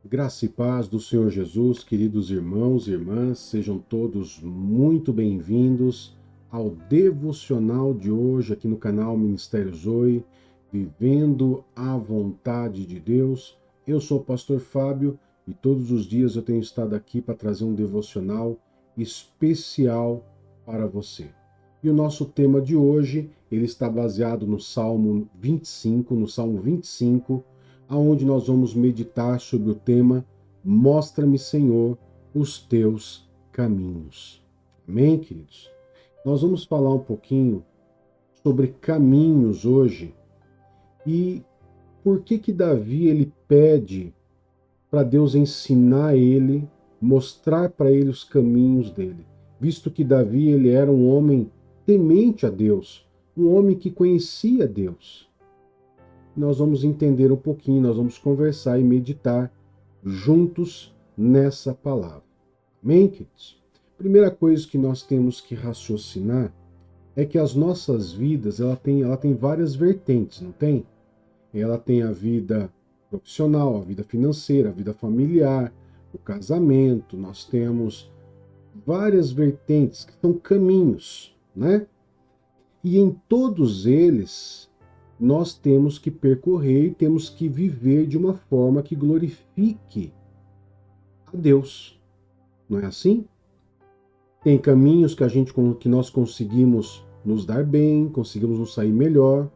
Graça e paz do Senhor Jesus, queridos irmãos e irmãs, sejam todos muito bem-vindos ao devocional de hoje aqui no canal Ministério Zoe, Vivendo a Vontade de Deus. Eu sou o pastor Fábio e todos os dias eu tenho estado aqui para trazer um devocional especial para você. E o nosso tema de hoje, ele está baseado no Salmo 25, aonde nós vamos meditar sobre o tema Mostra-me, Senhor, os teus caminhos. Amém, queridos? Nós vamos falar um pouquinho sobre caminhos hoje e por que Davi ele pede para Deus ensinar ele, mostrar para ele os caminhos dele, visto que Davi ele era um homem temente a Deus, um homem que conhecia Deus. Nós vamos entender um pouquinho, nós vamos conversar e meditar juntos nessa palavra. Amém, queridos? Primeira coisa que nós temos que raciocinar é que as nossas vidas, ela tem várias vertentes, não tem? Ela tem a vida profissional, a vida financeira, a vida familiar, o casamento, nós temos várias vertentes que são caminhos, né? E em todos eles, nós temos que percorrer e temos que viver de uma forma que glorifique a Deus. Não é assim? Tem caminhos que nós conseguimos nos dar bem, conseguimos nos sair melhor,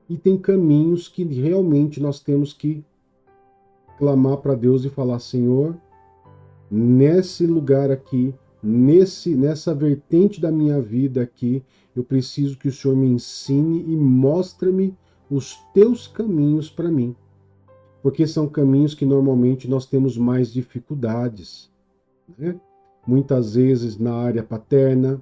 e tem caminhos que realmente nós temos que clamar para Deus e falar: Senhor, nesse lugar aqui, nessa vertente da minha vida aqui, eu preciso que o Senhor me ensine e mostre-me os teus caminhos para mim. Porque são caminhos que normalmente nós temos mais dificuldades, né? Muitas vezes na área paterna,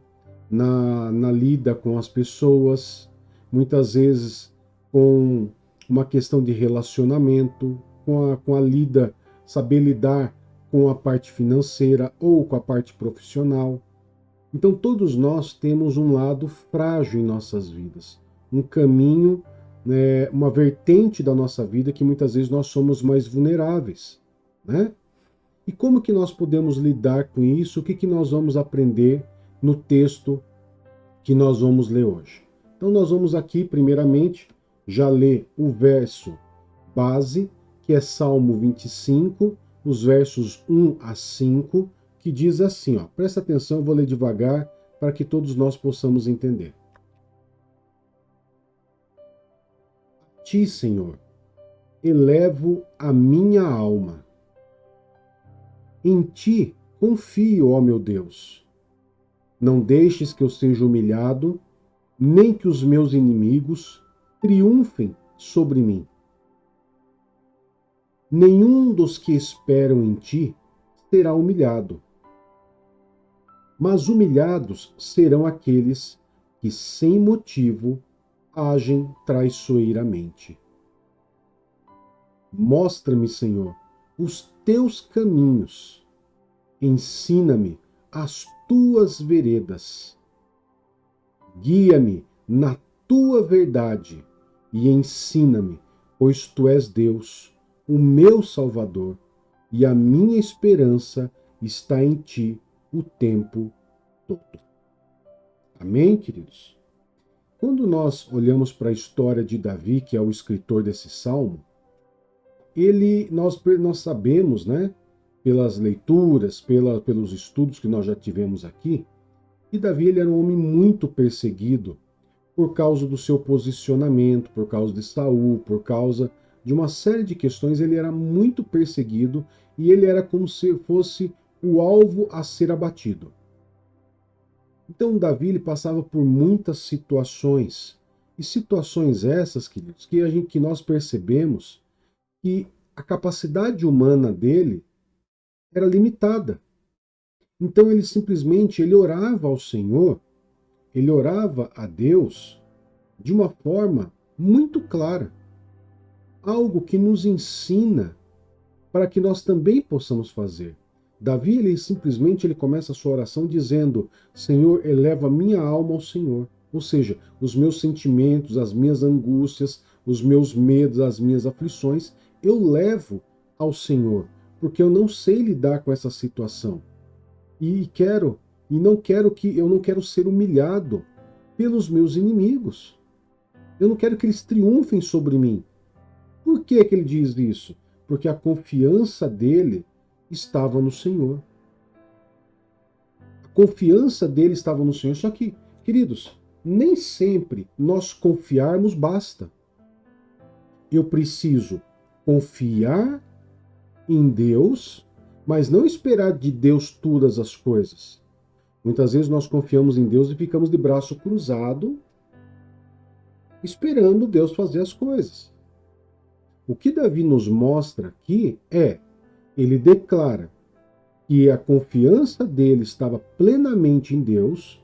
na lida com as pessoas, muitas vezes com uma questão de relacionamento, com a lida, saber lidar com a parte financeira ou com a parte profissional. Então todos nós temos um lado frágil em nossas vidas, um caminho, uma vertente da nossa vida que muitas vezes nós somos mais vulneráveis, né? E como que nós podemos lidar com isso? O que nós vamos aprender no texto que nós vamos ler hoje? Então nós vamos aqui, primeiramente, já ler o verso base, que é Salmo 25, os versos 1 a 5, que diz assim, ó, presta atenção, eu vou ler devagar para que todos nós possamos entender. A ti, Senhor, elevo a minha alma. Em ti confio, ó meu Deus. Não deixes que eu seja humilhado, nem que os meus inimigos triunfem sobre mim. Nenhum dos que esperam em ti será humilhado, mas humilhados serão aqueles que, sem motivo, agem traiçoeiramente. Mostra-me, Senhor, os teus caminhos, ensina-me as tuas veredas. Guia-me na tua verdade e ensina-me, pois tu és Deus, o meu Salvador, e a minha esperança está em ti o tempo todo. Amém, queridos? Quando nós olhamos para a história de Davi, que é o escritor desse salmo, nós sabemos, né, pelas leituras, pelos estudos que nós já tivemos aqui, que Davi ele era um homem muito perseguido por causa do seu posicionamento, por causa de Saul, por causa de uma série de questões. Ele era muito perseguido e ele era como se fosse o alvo a ser abatido. Então Davi ele passava por muitas situações, e situações essas, queridos, que nós percebemos que a capacidade humana dele era limitada. Então ele simplesmente ele orava ao Senhor, ele orava a Deus de uma forma muito clara. Algo que nos ensina para que nós também possamos fazer. Davi ele simplesmente ele começa a sua oração dizendo: Senhor, eleva a minha alma ao Senhor. Ou seja, os meus sentimentos, as minhas angústias, os meus medos, as minhas aflições, eu levo ao Senhor, porque eu não sei lidar com essa situação. Eu não quero ser humilhado pelos meus inimigos. Eu não quero que eles triunfem sobre mim. Por que que ele diz isso? Porque a confiança dele estava no Senhor. A confiança dele estava no Senhor. Só que, queridos, nem sempre nós confiarmos basta. Eu preciso confiar em Deus, mas não esperar de Deus todas as coisas. Muitas vezes nós confiamos em Deus e ficamos de braço cruzado, esperando Deus fazer as coisas. O que Davi nos mostra aqui ele declara que a confiança dele estava plenamente em Deus,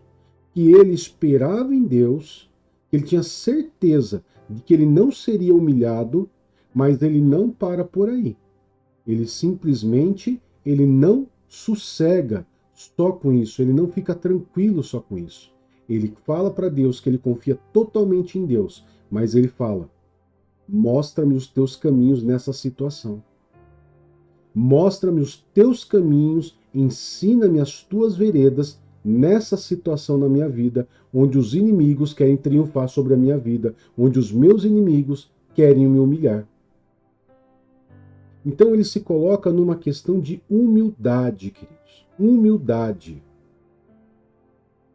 que ele esperava em Deus, que ele tinha certeza de que ele não seria humilhado, mas ele não para por aí. Ele não sossega só com isso, ele não fica tranquilo só com isso. Ele fala para Deus que ele confia totalmente em Deus, mas ele fala: mostra-me os teus caminhos nessa situação. Mostra-me os teus caminhos, ensina-me as tuas veredas nessa situação na minha vida, onde os inimigos querem triunfar sobre a minha vida, onde os meus inimigos querem me humilhar. Então ele se coloca numa questão de humildade, queridos. Humildade.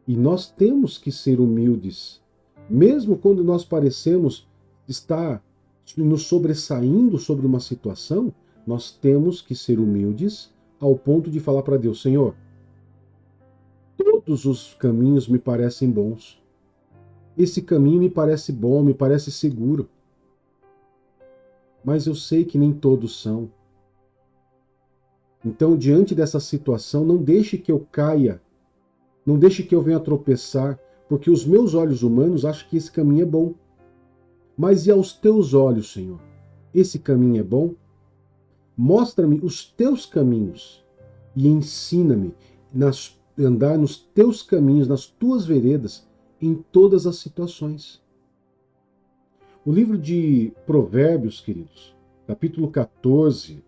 E nós temos que ser humildes, mesmo quando nós parecemos estar nos sobressaindo sobre uma situação, nós temos que ser humildes ao ponto de falar para Deus: Senhor, todos os caminhos me parecem bons. Esse caminho me parece bom, me parece seguro. Mas eu sei que nem todos são. Então, diante dessa situação, não deixe que eu caia, não deixe que eu venha tropeçar, porque os meus olhos humanos acham que esse caminho é bom. Mas e aos teus olhos, Senhor? Esse caminho é bom? Mostra-me os teus caminhos e ensina-me a andar nos teus caminhos, nas tuas veredas, em todas as situações. O livro de Provérbios, queridos, capítulo 14,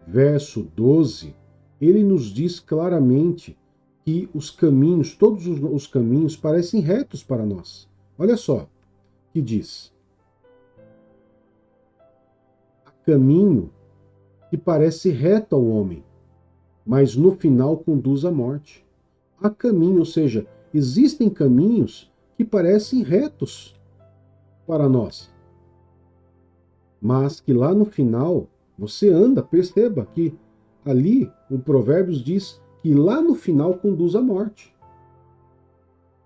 verso 12, ele nos diz claramente que os caminhos, todos os caminhos, parecem retos para nós. Olha só, que diz: há caminho que parece reto ao homem, mas no final conduz à morte. Há caminho, ou seja, existem caminhos que parecem retos para nós, mas que lá no final você anda, perceba que ali o Provérbios diz que lá no final conduz à morte.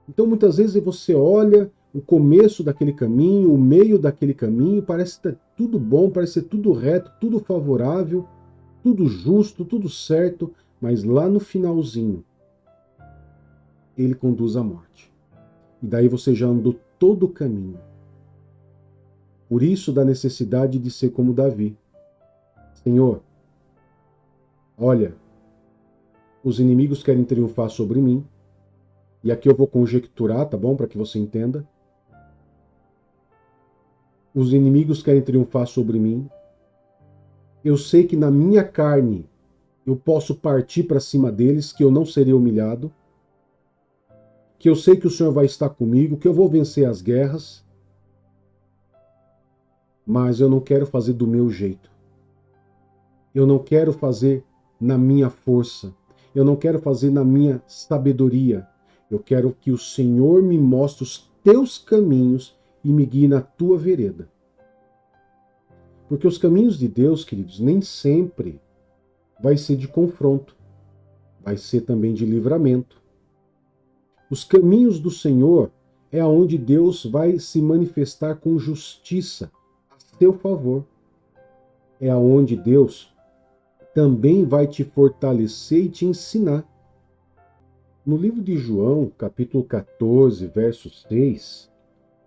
Então muitas vezes você olha o começo daquele caminho, o meio daquele caminho, parece estar tudo bom, parece ser tudo reto, tudo favorável, tudo justo, tudo certo, mas lá no finalzinho ele conduz à morte. E daí você já andou todo o caminho. Por isso da necessidade de ser como Davi. Senhor, olha, os inimigos querem triunfar sobre mim, e aqui eu vou conjecturar, tá bom? Para que você entenda. Os inimigos querem triunfar sobre mim. Eu sei que na minha carne eu posso partir para cima deles, que eu não serei humilhado, que eu sei que o Senhor vai estar comigo, que eu vou vencer as guerras, mas eu não quero fazer do meu jeito. Eu não quero fazer na minha força. Eu não quero fazer na minha sabedoria. Eu quero que o Senhor me mostre os teus caminhos e me guie na tua vereda. Porque os caminhos de Deus, queridos, nem sempre vai ser de confronto. Vai ser também de livramento. Os caminhos do Senhor é aonde Deus vai se manifestar com justiça a seu favor. É aonde Deus também vai te fortalecer e te ensinar. No livro de João, capítulo 14, verso 6,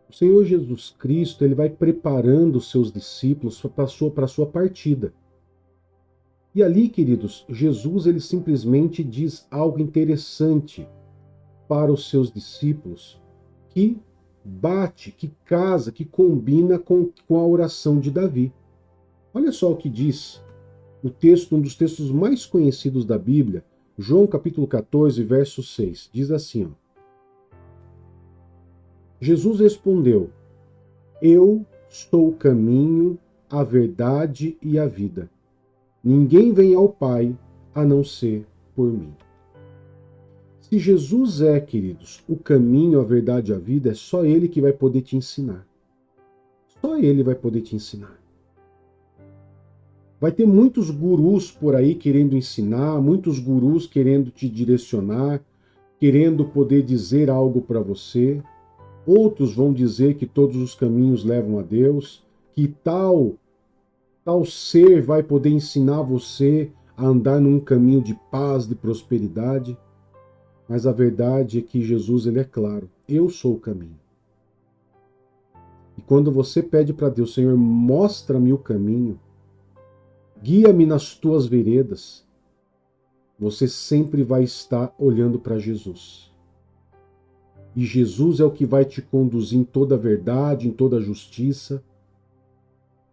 o Senhor Jesus Cristo ele vai preparando os seus discípulos para a sua partida. E ali, queridos, Jesus ele simplesmente diz algo interessante para os seus discípulos, que bate, que casa, que combina com a oração de Davi. Olha só o que diz um dos textos mais conhecidos da Bíblia, João capítulo 14, verso 6, diz assim, ó, Jesus respondeu, eu sou o caminho, a verdade e a vida. Ninguém vem ao Pai a não ser por mim. Se Jesus é, queridos, o caminho, a verdade e a vida, é só Ele que vai poder te ensinar. Só Ele vai poder te ensinar. Vai ter muitos gurus por aí querendo ensinar, muitos gurus querendo te direcionar, querendo poder dizer algo para você. Outros vão dizer que todos os caminhos levam a Deus, que tal ser vai poder ensinar você a andar num caminho de paz, de prosperidade. Mas a verdade é que Jesus, ele é claro, eu sou o caminho. E quando você pede para Deus, Senhor, mostra-me o caminho, guia-me nas tuas veredas, você sempre vai estar olhando para Jesus. E Jesus é o que vai te conduzir em toda a verdade, em toda a justiça.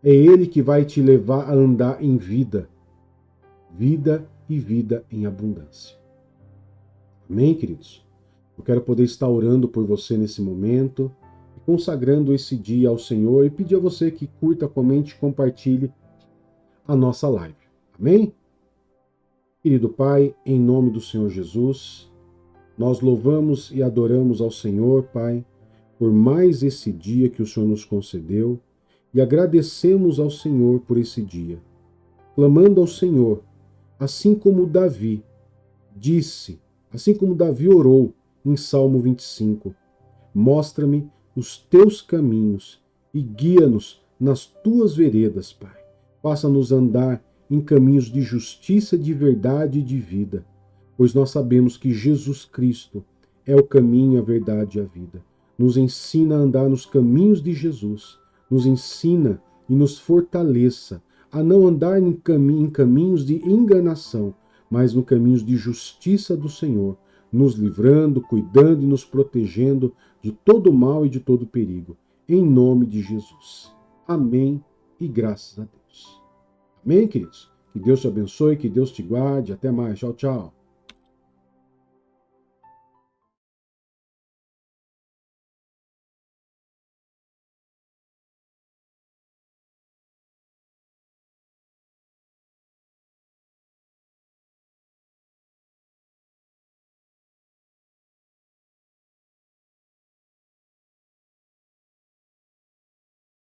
É Ele que vai te levar a andar em vida. Vida e vida em abundância. Amém, queridos? Eu quero poder estar orando por você nesse momento, consagrando esse dia ao Senhor e pedir a você que curta, comente e compartilhe a nossa live. Amém? Querido Pai, em nome do Senhor Jesus, nós louvamos e adoramos ao Senhor, Pai, por mais esse dia que o Senhor nos concedeu e agradecemos ao Senhor por esse dia, clamando ao Senhor, assim como Davi disse, assim como Davi orou em Salmo 25, mostra-me os teus caminhos e guia-nos nas tuas veredas, Pai. Faça-nos andar em caminhos de justiça, de verdade e de vida, pois nós sabemos que Jesus Cristo é o caminho, a verdade e a vida. Nos ensina a andar nos caminhos de Jesus, nos ensina e nos fortaleça a não andar em caminhos de enganação, mas no caminhos de justiça do Senhor, nos livrando, cuidando e nos protegendo de todo mal e de todo perigo. Em nome de Jesus. Amém e graças a Deus. Amém, queridos? Que Deus te abençoe, que Deus te guarde. Até mais. Tchau, tchau.